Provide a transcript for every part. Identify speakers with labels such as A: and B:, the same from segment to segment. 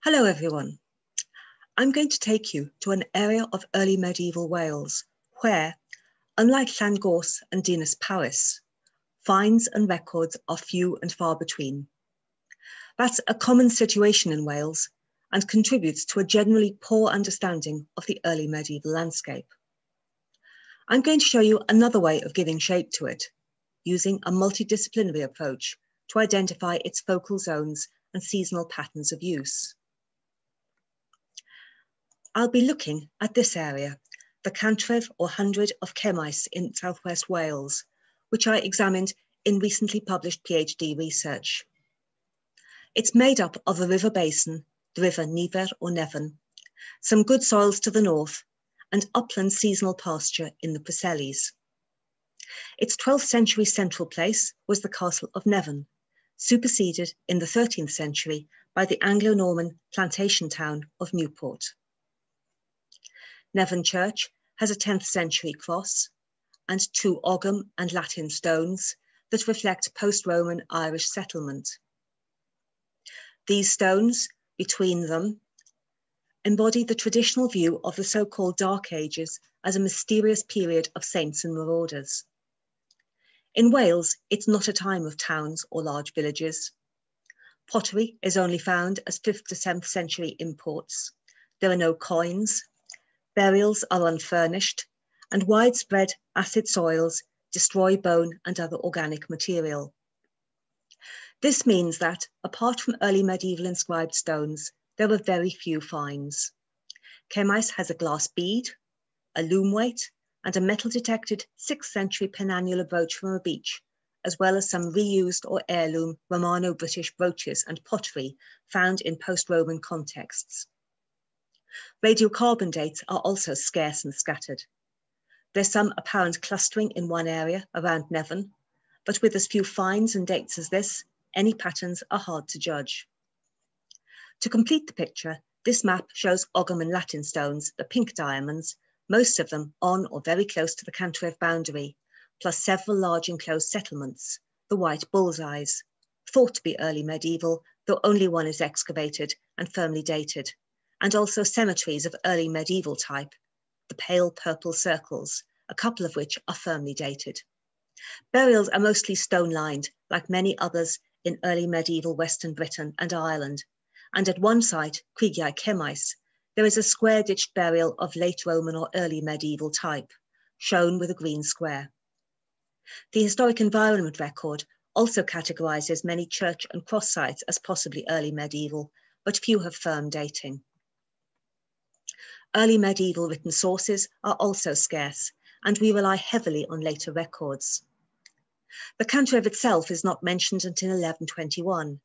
A: Hello everyone. I'm going to take you to an area of early medieval Wales where, unlike Llangors and Dinas Powys, finds and records are few and far between. That's a common situation in Wales and contributes to a generally poor understanding of the early medieval landscape. I'm going to show you another way of giving shape to it, using a multidisciplinary approach to identify its focal zones and seasonal patterns of use. I'll be looking at this area, the cantref or 100 of Cemais in southwest Wales, which I examined in recently published PhD research. It's made up of a river basin, the river Nifer or Nevin, some good soils to the north, and upland seasonal pasture in the Preseli's. Its 12th century central place was the castle of Nevin, superseded in the 13th century by the Anglo-Norman plantation town of Newport. Nevin Church has a 10th century cross and 2 Ogham and Latin stones that reflect post-Roman Irish settlement. These stones, between them, embody the traditional view of the so-called Dark Ages as a mysterious period of saints and marauders. In Wales, it's not a time of towns or large villages. Pottery is only found as 5th to 7th century imports. There are no coins. Burials are unfurnished, and widespread acid soils destroy bone and other organic material. This means that, apart from early medieval inscribed stones, there are very few finds. Cemais has a glass bead, a loom weight, and a metal-detected 6th century penannular brooch from a beach, as well as some reused or heirloom Romano-British brooches and pottery found in post-Roman contexts. Radiocarbon dates are also scarce and scattered. There's some apparent clustering in one area around Nevin, but with as few finds and dates as this, any patterns are hard to judge. To complete the picture, this map shows Ogham and Latin stones, the pink diamonds, most of them on or very close to the cantref boundary, plus several large enclosed settlements, the white bullseyes, thought to be early medieval, though only one is excavated and firmly dated, and also cemeteries of early medieval type, the pale purple circles, a couple of which are firmly dated. Burials are mostly stone-lined, like many others in early medieval Western Britain and Ireland, and at one site, Creigiau Cemais, there is a square-ditched burial of late Roman or early medieval type, shown with a green square. The Historic Environment Record also categorises many church and cross sites as possibly early medieval, but few have firm dating. Early medieval written sources are also scarce, and we rely heavily on later records. The cantref itself is not mentioned until 1121,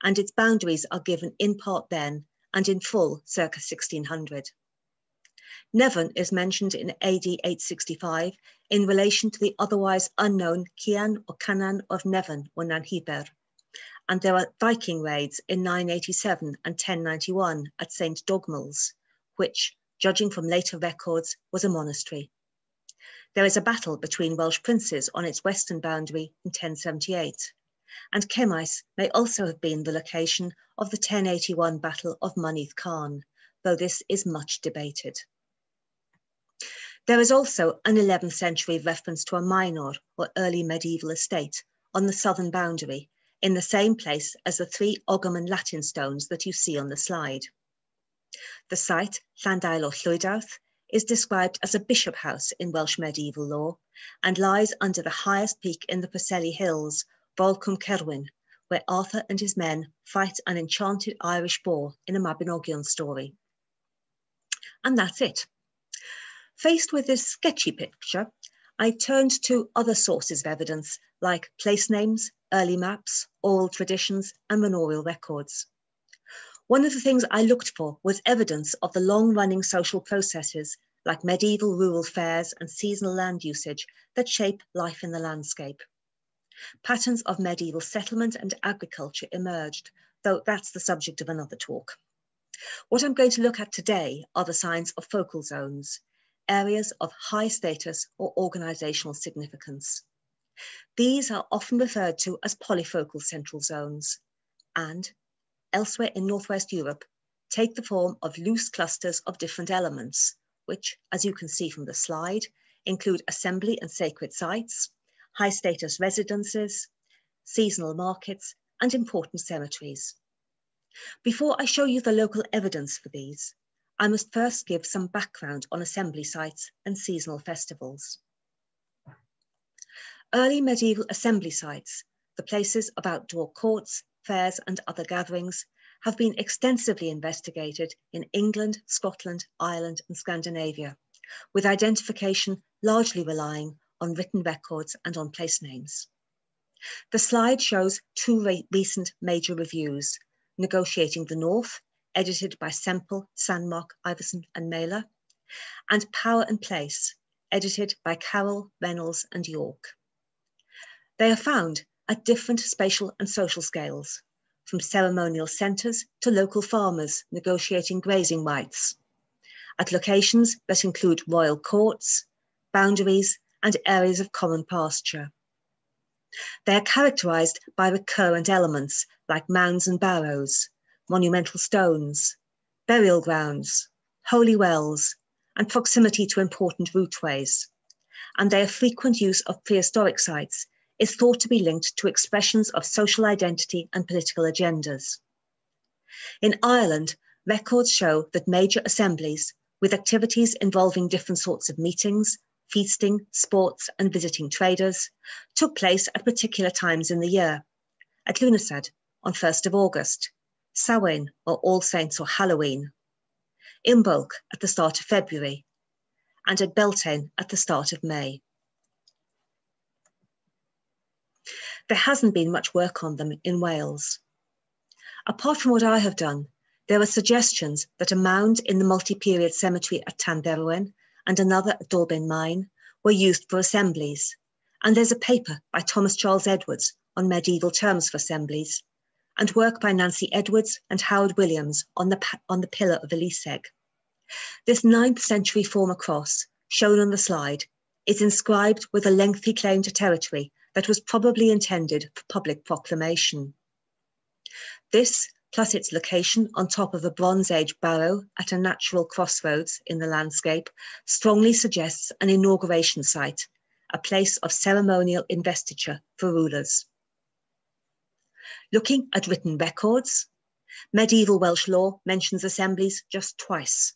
A: and its boundaries are given in part then and in full circa 1600. Nevin is mentioned in AD 865 in relation to the otherwise unknown Cian or Canan of Nevin or Nanhiber, and there are Viking raids in 987 and 1091 at St. Dogmell's, which, judging from later records, was a monastery. There is a battle between Welsh princes on its western boundary in 1078, and Cemais may also have been the location of the 1081 Battle of Mynydd Carn, though this is much debated. There is also an 11th century reference to a minor or early medieval estate on the southern boundary, in the same place as the 3 Ogham and Latin stones that you see on the slide. The site, Llandail o Llwydawth, is described as a bishop house in Welsh medieval law and lies under the highest peak in the Preseli Hills, Volcwm Cerwyn, where Arthur and his men fight an enchanted Irish boar in a Mabinogion story. And that's it. Faced with this sketchy picture, I turned to other sources of evidence like place names, early maps, oral traditions, and manorial records. One of the things I looked for was evidence of the long-running social processes like medieval rural fairs and seasonal land usage that shape life in the landscape. Patterns of medieval settlement and agriculture emerged, though that's the subject of another talk. What I'm going to look at today are the signs of focal zones, areas of high status or organisational significance. These are often referred to as polyfocal central zones, and elsewhere in Northwest Europe, take the form of loose clusters of different elements, which, as you can see from the slide, include assembly and sacred sites, high status residences, seasonal markets, and important cemeteries. Before I show you the local evidence for these, I must first give some background on assembly sites and seasonal festivals. Early medieval assembly sites, the places of outdoor courts, fairs, and other gatherings, have been extensively investigated in England, Scotland, Ireland, and Scandinavia, with identification largely relying on written records and on place names. The slide shows two recent major reviews: Negotiating the North, edited by Semple, Sandmark, Iverson, and Mailer, and Power and Place, edited by Carroll, Reynolds, and York. They are found at different spatial and social scales, from ceremonial centres to local farmers negotiating grazing rights, at locations that include royal courts, boundaries, and areas of common pasture. They are characterised by recurrent elements like mounds and barrows, monumental stones, burial grounds, holy wells, and proximity to important routeways, and their frequent use of prehistoric sites is thought to be linked to expressions of social identity and political agendas. In Ireland, records show that major assemblies, with activities involving different sorts of meetings, feasting, sports, and visiting traders, took place at particular times in the year: at Lunasad on 1st of August, Samhain or All Saints or Halloween, Imbolc at the start of February, and at Beltane at the start of May. There hasn't been much work on them in Wales. Apart from what I have done, there are suggestions that a mound in the multi-period cemetery at Llanderwen and another at Dolben Mine were used for assemblies, and there's a paper by Thomas Charles Edwards on medieval terms for assemblies, and work by Nancy Edwards and Howard Williams on the pillar of Eliseg. This 9th century former cross, shown on the slide, is inscribed with a lengthy claim to territory that was probably intended for public proclamation. This, plus its location on top of a Bronze Age barrow at a natural crossroads in the landscape, strongly suggests an inauguration site, a place of ceremonial investiture for rulers. Looking at written records, medieval Welsh law mentions assemblies just twice,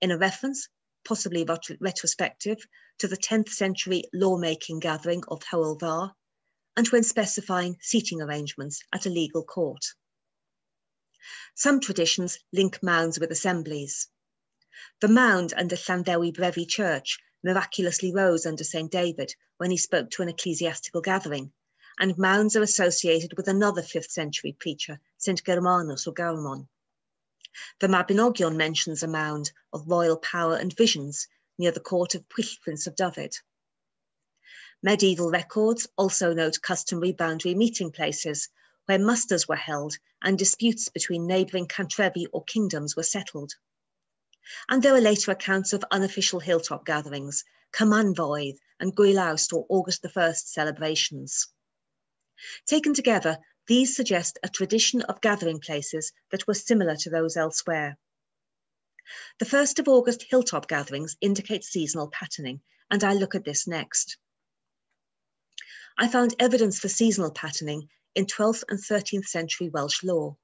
A: in a reference, possibly retrospective, to the 10th century lawmaking gathering of Hywel Dda, and when specifying seating arrangements at a legal court. Some traditions link mounds with assemblies. The mound under Llanddewi Brefi Church miraculously rose under St. David when he spoke to an ecclesiastical gathering, and mounds are associated with another 5th century preacher, St. Germanus or Garamon. The Mabinogion mentions a mound of royal power and visions near the court of Prince of Dyfed. Medieval records also note customary boundary meeting places where musters were held and disputes between neighbouring cantrevi or kingdoms were settled. And there are later accounts of unofficial hilltop gatherings, Cymanfoedd and Gwyllawst or August the 1st celebrations. Taken together, these suggest a tradition of gathering places that were similar to those elsewhere. The 1st of August hilltop gatherings indicate seasonal patterning, and I look at this next. I found evidence for seasonal patterning in 12th and 13th century Welsh law,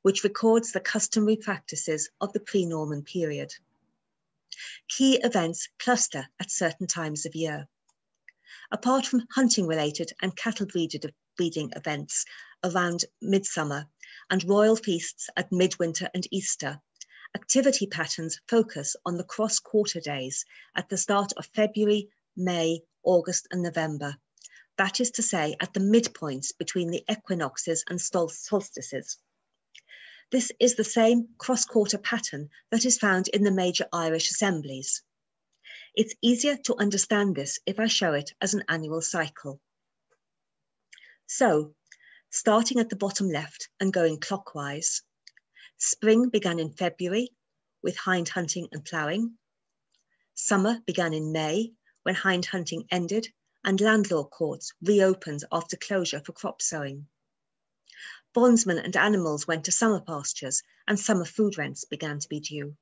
A: which records the customary practices of the pre-Norman period. Key events cluster at certain times of year. Apart from hunting-related and cattle-breeding events around midsummer and royal feasts at midwinter and Easter, activity patterns focus on the cross-quarter days at the start of February, May, August, and November. That is to say, at the midpoints between the equinoxes and solstices. This is the same cross-quarter pattern that is found in the major Irish assemblies. It's easier to understand this if I show it as an annual cycle. So, starting at the bottom left and going clockwise, spring began in February with hind hunting and ploughing. Summer began in May when hind hunting ended and landlaw courts reopened after closure for crop sowing. bondsmen and animals went to summer pastures and summer food rents began to be due.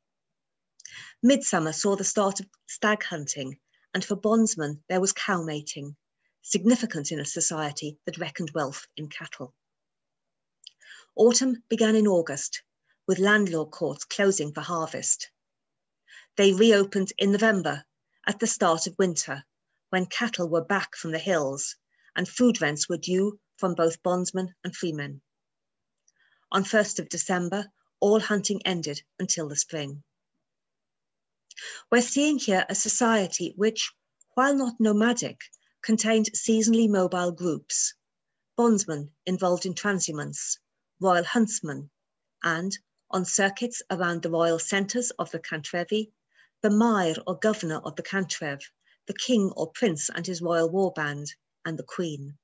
A: Midsummer saw the start of stag hunting, and for bondsmen there was cow mating, significant in a society that reckoned wealth in cattle. Autumn began in August, with landlord courts closing for harvest. They reopened in November, at the start of winter, when cattle were back from the hills and food rents were due from both bondsmen and freemen. On 1st of December, all hunting ended until the spring. We're seeing here a society which, while not nomadic, contained seasonally mobile groups, bondsmen involved in transhumance, royal huntsmen, and, on circuits around the royal centres of the cantrevi, the mair or governor of the cantrev, the king or prince and his royal warband, and the queen.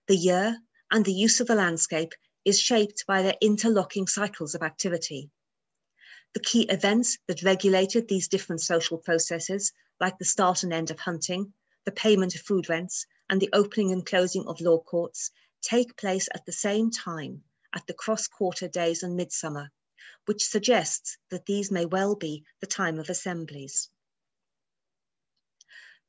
A: The year and the use of the landscape is shaped by their interlocking cycles of activity. The key events that regulated these different social processes, like the start and end of hunting, the payment of food rents, and the opening and closing of law courts, take place at the same time at the cross-quarter days and midsummer, which suggests that these may well be the time of assemblies.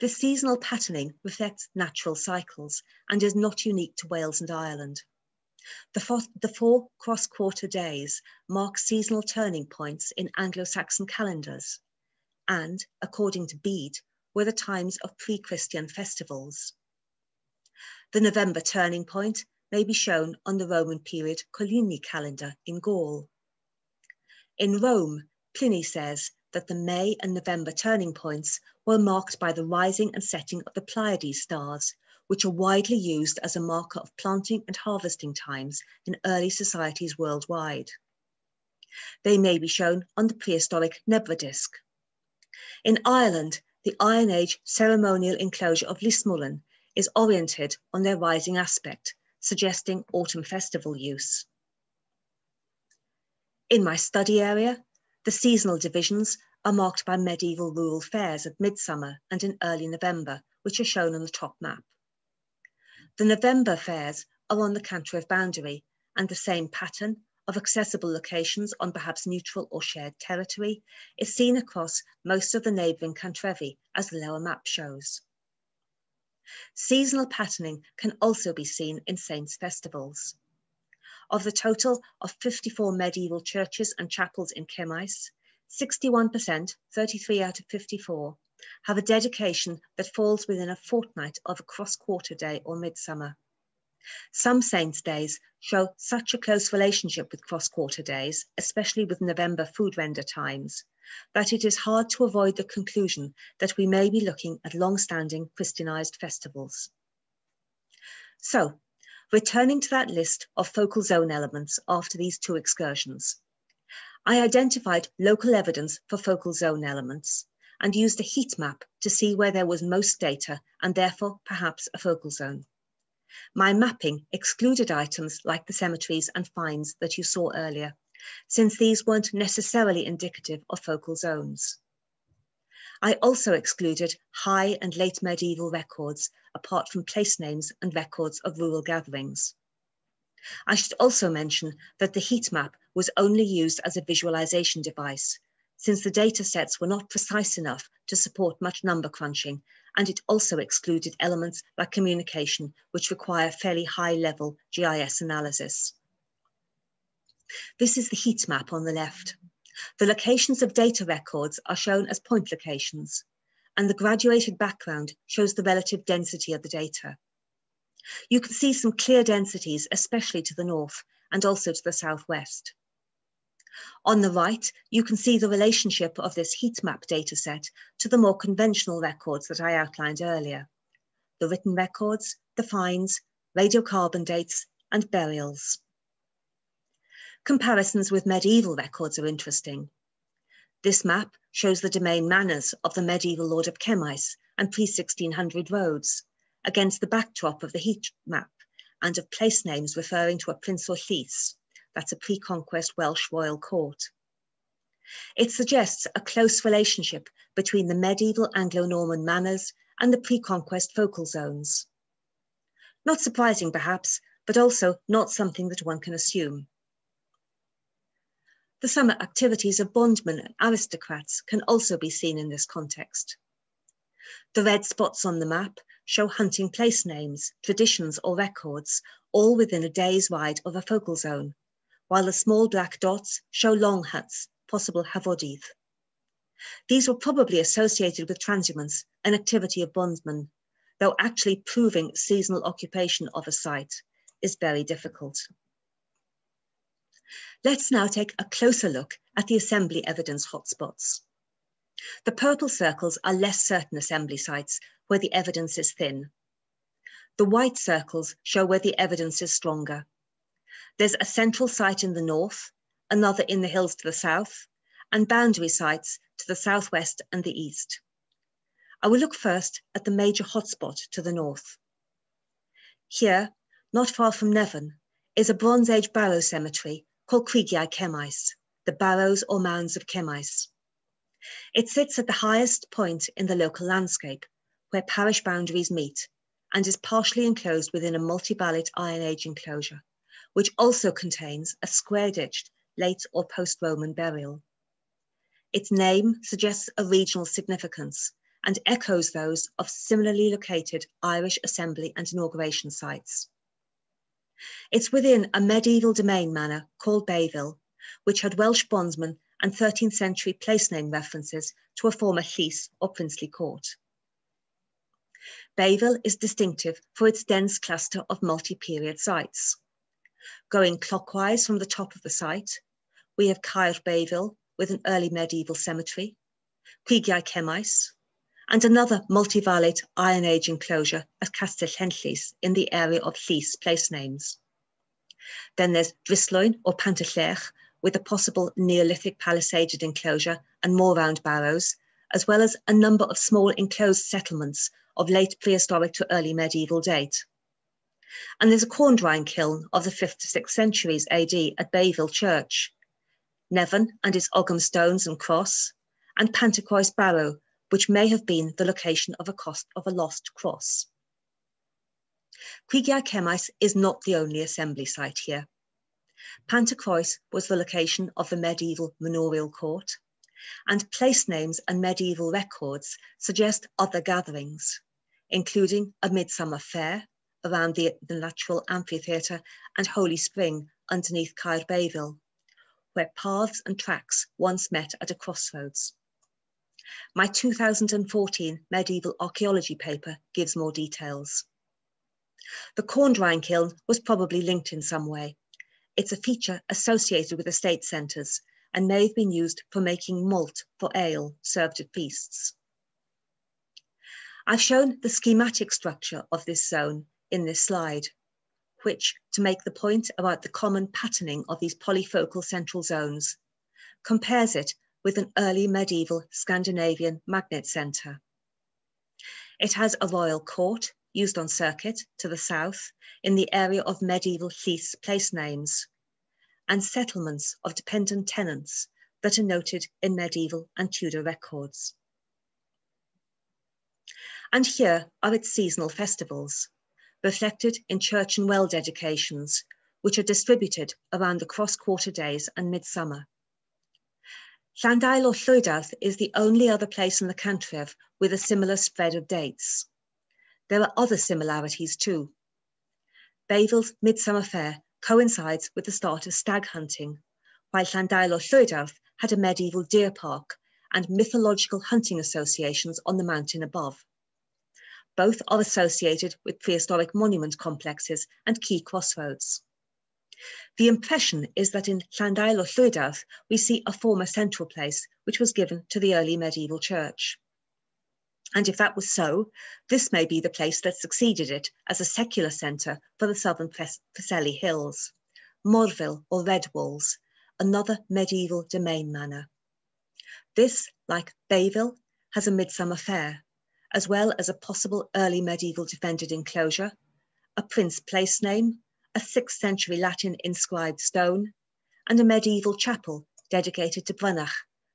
A: This seasonal patterning reflects natural cycles and is not unique to Wales and Ireland. The four cross-quarter days mark seasonal turning points in Anglo-Saxon calendars and, according to Bede, were the times of pre-Christian festivals. The November turning point may be shown on the Roman period Coligny calendar in Gaul. In Rome, Pliny says that the May and November turning points were marked by the rising and setting of the Pleiades stars, which are widely used as a marker of planting and harvesting times in early societies worldwide. They may be shown on the prehistoric Nebra disc. In Ireland, the Iron Age ceremonial enclosure of Lismullen is oriented on their rising aspect, suggesting autumn festival use. In my study area, the seasonal divisions are marked by medieval rural fairs at midsummer and in early November, which are shown on the top map. The November fairs are on the Cantrev boundary, and the same pattern of accessible locations on perhaps neutral or shared territory is seen across most of the neighbouring Cantrevi, as the lower map shows. Seasonal patterning can also be seen in saints' festivals. Of the total of 54 medieval churches and chapels in Kemais, 61%, 33 out of 54, have a dedication that falls within a fortnight of a cross-quarter day or midsummer. Some saints' days show such a close relationship with cross-quarter days, especially with November food render times, that it is hard to avoid the conclusion that we may be looking at long-standing Christianized festivals. So, returning to that list of focal zone elements after these two excursions, I identified local evidence for focal zone elements and used a heat map to see where there was most data and therefore perhaps a focal zone. My mapping excluded items like the cemeteries and finds that you saw earlier, since these weren't necessarily indicative of focal zones. I also excluded high and late medieval records, apart from place names and records of rural gatherings. I should also mention that the heat map was only used as a visualization device, since the data sets were not precise enough to support much number crunching, and it also excluded elements like communication, which require fairly high-level GIS analysis. This is the heat map on the left. The locations of data records are shown as point locations, and the graduated background shows the relative density of the data. You can see some clear densities, especially to the north and also to the southwest. On the right, you can see the relationship of this heat map dataset to the more conventional records that I outlined earlier: the written records, the finds, radiocarbon dates, and burials. Comparisons with medieval records are interesting. This map shows the domain manors of the medieval Lord of Kemais and pre-1600 roads against the backdrop of the heat map and of place names referring to a prince or llys, that's a pre-conquest Welsh royal court. It suggests a close relationship between the medieval Anglo-Norman manors and the pre-conquest focal zones. Not surprising, perhaps, but also not something that one can assume. The summer activities of bondmen and aristocrats can also be seen in this context. The red spots on the map show hunting place names, traditions or records, all within a day's ride of a focal zone, while the small black dots show long huts, possible havodith. These were probably associated with transhumance, an activity of bondmen, though actually proving seasonal occupation of a site is very difficult. Let's now take a closer look at the assembly evidence hotspots. The purple circles are less certain assembly sites where the evidence is thin. The white circles show where the evidence is stronger. There's a central site in the north, another in the hills to the south, and boundary sites to the southwest and the east. I will look first at the major hotspot to the north. Here, not far from Nevern, is a Bronze Age barrow cemetery called Creagiau Cemais, the barrows or mounds of Cemais. It sits at the highest point in the local landscape, where parish boundaries meet, and is partially enclosed within a multi-ballot Iron Age enclosure, which also contains a square-ditched late or post-Roman burial. Its name suggests a regional significance and echoes those of similarly located Irish assembly and inauguration sites. It's within a medieval domain manor called Bayville, which had Welsh bondsmen and 13th century place name references to a former llys or princely court. Bayville is distinctive for its dense cluster of multi-period sites. Going clockwise from the top of the site, we have Caer Bayville with an early medieval cemetery, Creagiau Cemais, and another multi-valid Iron Age enclosure at Castell Llanllys in the area of llys place names. Then there's Drisloin or Pantyllech with a possible Neolithic palisaded enclosure and more round barrows, as well as a number of small enclosed settlements of late prehistoric to early medieval date. And there's a corn drying kiln of the 5th to 6th centuries AD at Bayville Church, Nevern and its Ogham stones and cross, and Pantycroes Barrow, which may have been the location of a lost cross. Creagiau Cemais is not the only assembly site here. Pantycroes was the location of the medieval manorial court, and place names and medieval records suggest other gatherings, including a midsummer fair around the natural amphitheatre and Holy Spring underneath Caer Bayville, where paths and tracks once met at a crossroads. My 2014 medieval archaeology paper gives more details. The corn drying kiln was probably linked in some way. It's a feature associated with estate centres and may have been used for making malt for ale served at feasts. I've shown the schematic structure of this zone in this slide, which, to make the point about the common patterning of these polyfocal central zones, compares it with an early medieval Scandinavian magnet centre. It has a royal court used on circuit to the south in the area of medieval llys place names, and settlements of dependent tenants that are noted in medieval and Tudor records. And here are its seasonal festivals, reflected in church and well dedications, which are distributed around the cross-quarter days and midsummer. Llandail or Llwydawth is the only other place in the cantref with a similar spread of dates. There are other similarities too. Bayville's Midsummer Fair coincides with the start of stag hunting, while Llandail or Llwydawth had a medieval deer park and mythological hunting associations on the mountain above. Both are associated with prehistoric monument complexes and key crossroads. The impression is that in Llandail or Llwydawth, we see a former central place which was given to the early medieval church. And if that was so, this may be the place that succeeded it as a secular centre for the southern Preseli Hills, Morville or Red Walls, another medieval domain manor. This, like Bayville, has a midsummer fair, as well as a possible early medieval defended enclosure, a prince place name, a 6th century Latin inscribed stone, and a medieval chapel dedicated to Brynach,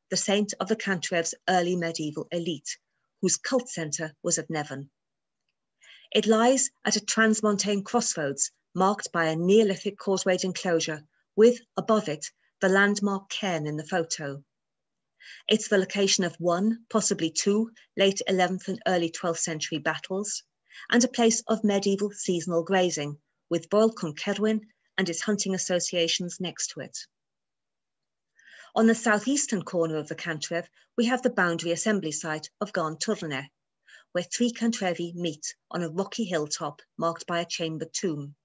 A: the saint of the cantref's early medieval elite, whose cult centre was at Nevern. It lies at a transmontane crossroads marked by a Neolithic causewayed enclosure with, above it, the landmark cairn in the photo. It's the location of one, possibly two, late 11th and early 12th century battles, and a place of medieval seasonal grazing, with Boel Cwm Cerwyn and its hunting associations next to it. On the southeastern corner of the cantref, we have the boundary assembly site of Garn Turne, where three cantrefi meet on a rocky hilltop marked by a chambered tomb.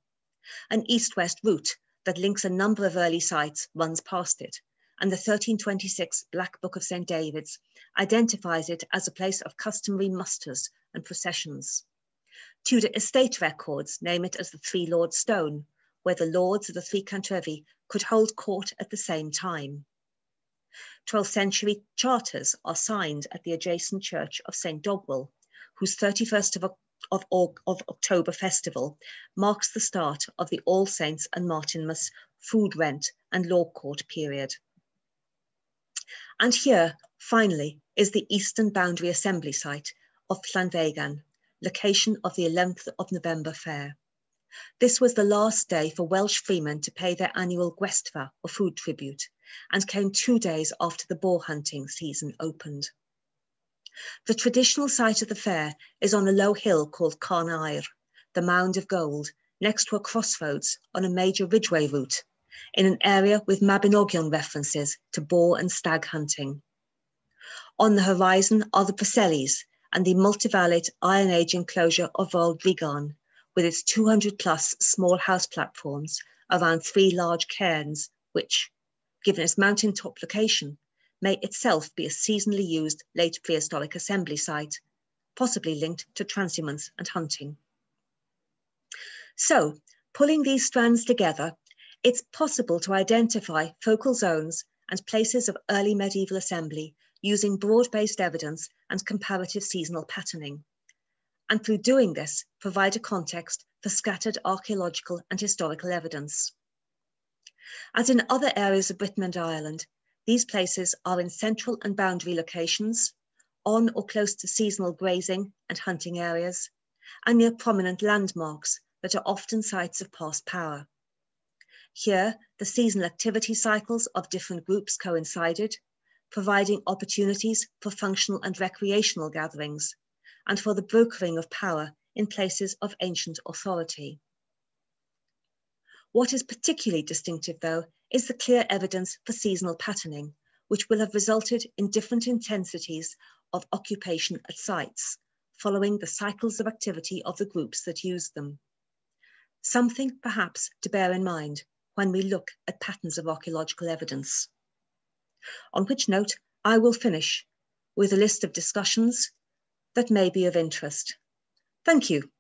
A: An east-west route that links a number of early sites runs past it, and the 1326 Black Book of St. David's identifies it as a place of customary musters and processions. Tudor estate records name it as the Three Lords Stone, where the lords of the three cantrefi could hold court at the same time. 12th century charters are signed at the adjacent church of St. Dogwell, whose 31st of October festival marks the start of the All Saints and Martinmas food rent and law court period. And here, finally, is the eastern boundary assembly site of Llanfegan, location of the 11th of November fair. This was the last day for Welsh freemen to pay their annual gwestfa, or food tribute, and came 2 days after the boar hunting season opened. The traditional site of the fair is on a low hill called Carn Aur, the Mound of Gold, next to a crossroads on a major ridgeway route, in an area with Mabinogion references to boar and stag hunting. On the horizon are the Preselles and the multivallate Iron Age enclosure of Valdrigan, with its 200+ small house platforms around 3 large cairns, which, given its mountaintop location, may itself be a seasonally used late prehistoric assembly site, possibly linked to transhumance and hunting. So, pulling these strands together, it's possible to identify focal zones and places of early medieval assembly using broad-based evidence and comparative seasonal patterning, and through doing this, provide a context for scattered archaeological and historical evidence. As in other areas of Britain and Ireland, these places are in central and boundary locations, on or close to seasonal grazing and hunting areas, and near prominent landmarks that are often sites of past power. Here, the seasonal activity cycles of different groups coincided, providing opportunities for functional and recreational gatherings, and for the brokering of power in places of ancient authority. What is particularly distinctive, though, is the clear evidence for seasonal patterning, which will have resulted in different intensities of occupation at sites, following the cycles of activity of the groups that use them. Something, perhaps, to bear in mind when we look at patterns of archaeological evidence. On which note, I will finish with a list of discussions that may be of interest. Thank you.